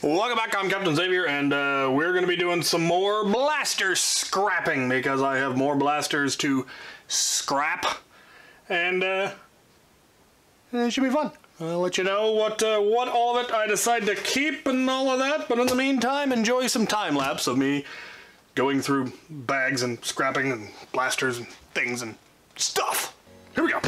Welcome back, I'm Captain Xavier, and we're going to be doing some more blaster scrapping because I have more blasters to scrap, and it should be fun. I'll let you know what all of it I decide to keep and all of that, but in the meantime, enjoy some time lapse of me going through bags and scrapping and blasters and things and stuff. Here we go.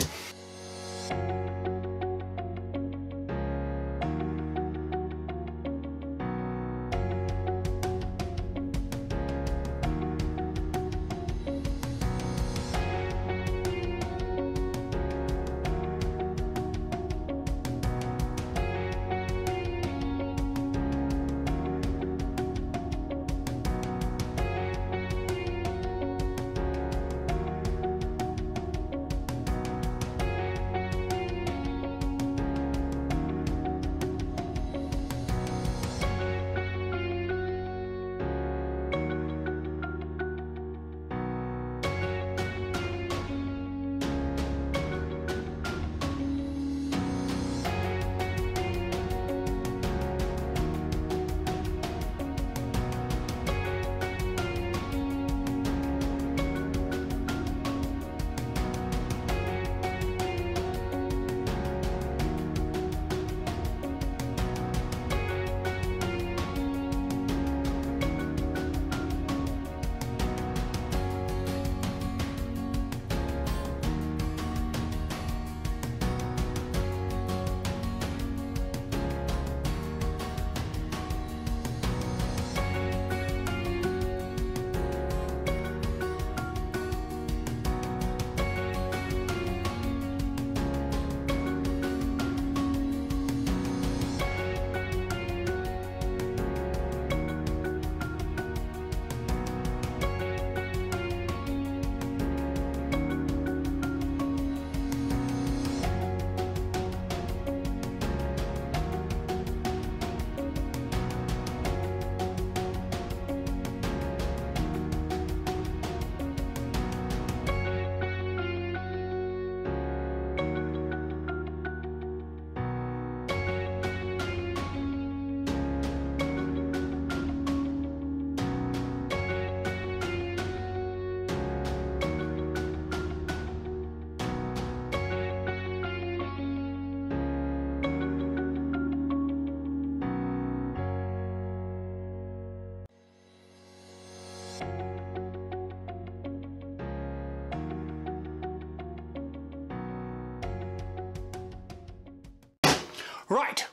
Right,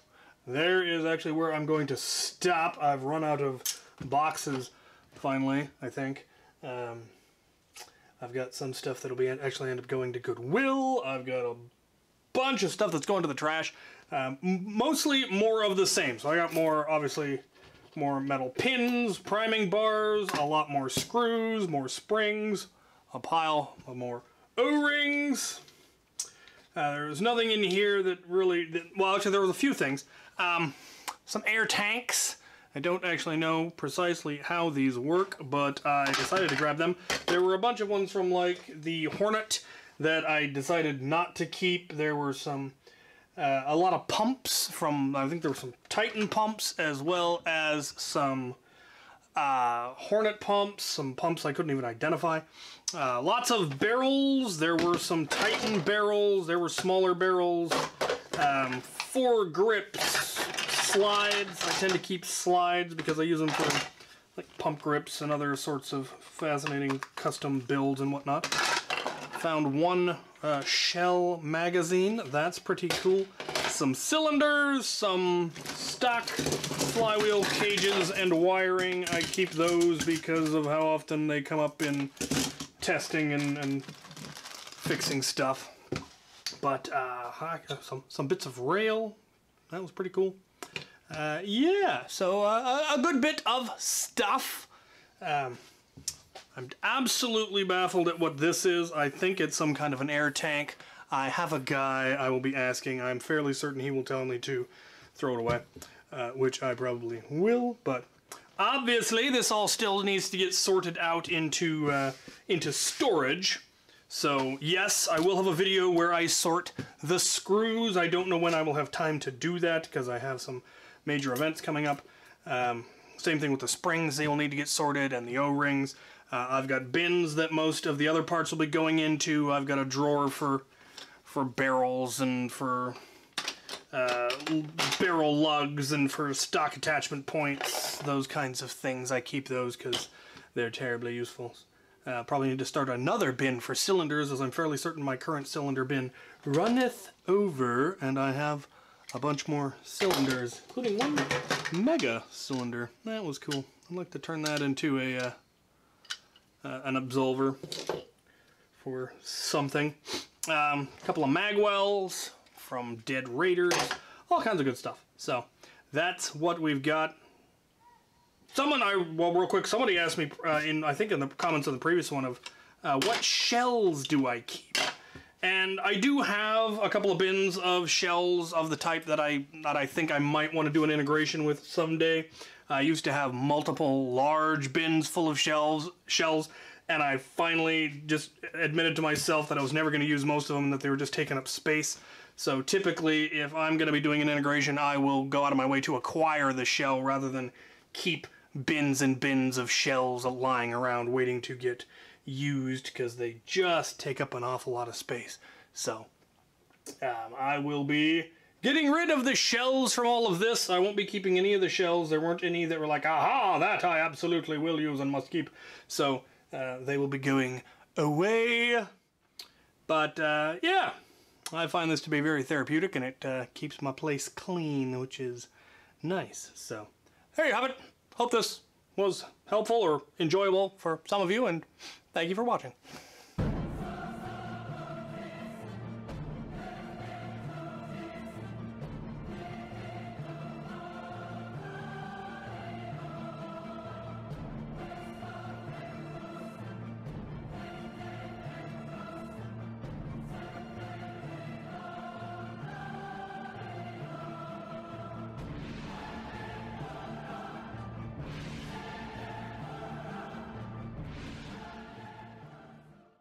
there is actually where I'm going to stop. I've run out of boxes, finally, I think. I've got some stuff that'll be actually end up going to Goodwill. I've got a bunch of stuff that's going to the trash. Mostly more of the same. So I got more, obviously, more metal pins, priming bars, a lot more screws, more springs, a pile of more O-rings. There was nothing in here that really, well, actually there was a few things. Some air tanks. I don't actually know precisely how these work, but I decided to grab them. There were a bunch of ones from like the Hornet that I decided not to keep. There were some, a lot of pumps from, I think there were some Titan pumps, as well as some Hornet pumps, some pumps I couldn't even identify. Lots of barrels. There were some Titan barrels. There were smaller barrels. 4 grips, slides. I tend to keep slides because I use them for like pump grips and other sorts of fascinating custom builds and whatnot. Found one shell magazine. That's pretty cool. Some cylinders, some stock flywheel cages and wiring. I keep those because of how often they come up in testing and fixing stuff. But some bits of rail. That was pretty cool. Yeah, so a good bit of stuff. I'm absolutely baffled at what this is. I think it's some kind of an air tank. I have a guy I will be asking. I'm fairly certain he will tell me to throw it away, which I probably will, but obviously this all still needs to get sorted out into storage. So yes, I will have a video where I sort the screws. I don't know when I will have time to do that because I have some major events coming up. Same thing with the springs, they will need to get sorted, and the O-rings. I've got bins that most of the other parts will be going into. I've got a drawer for barrels and for barrel lugs and for stock attachment points, those kinds of things. I keep those because they're terribly useful. Probably need to start another bin for cylinders, as I'm fairly certain my current cylinder bin runneth over, and I have a bunch more cylinders, including one mega cylinder. That was cool. I'd like to turn that into a an absolver for something. A couple of magwells from dead raiders, all kinds of good stuff. So that's what we've got. Well, real quick, somebody asked me I think in the comments of the previous one of what shells do I keep? And I do have a couple of bins of shells of the type that I think I might want to do an integration with someday. I used to have multiple large bins full of shells, and I finally just admitted to myself that I was never going to use most of them and that they were just taking up space. So typically, if I'm going to be doing an integration, I will go out of my way to acquire the shell rather than keep bins and bins of shells lying around waiting to get used, because they just take up an awful lot of space. So I will be getting rid of the shells from all of this. I won't be keeping any of the shells. There weren't any that were like, aha, that I absolutely will use and must keep. So they will be going away. But yeah, I find this to be very therapeutic, and it keeps my place clean, which is nice. So there you have it. Hope this was helpful or enjoyable for some of you, and thank you for watching.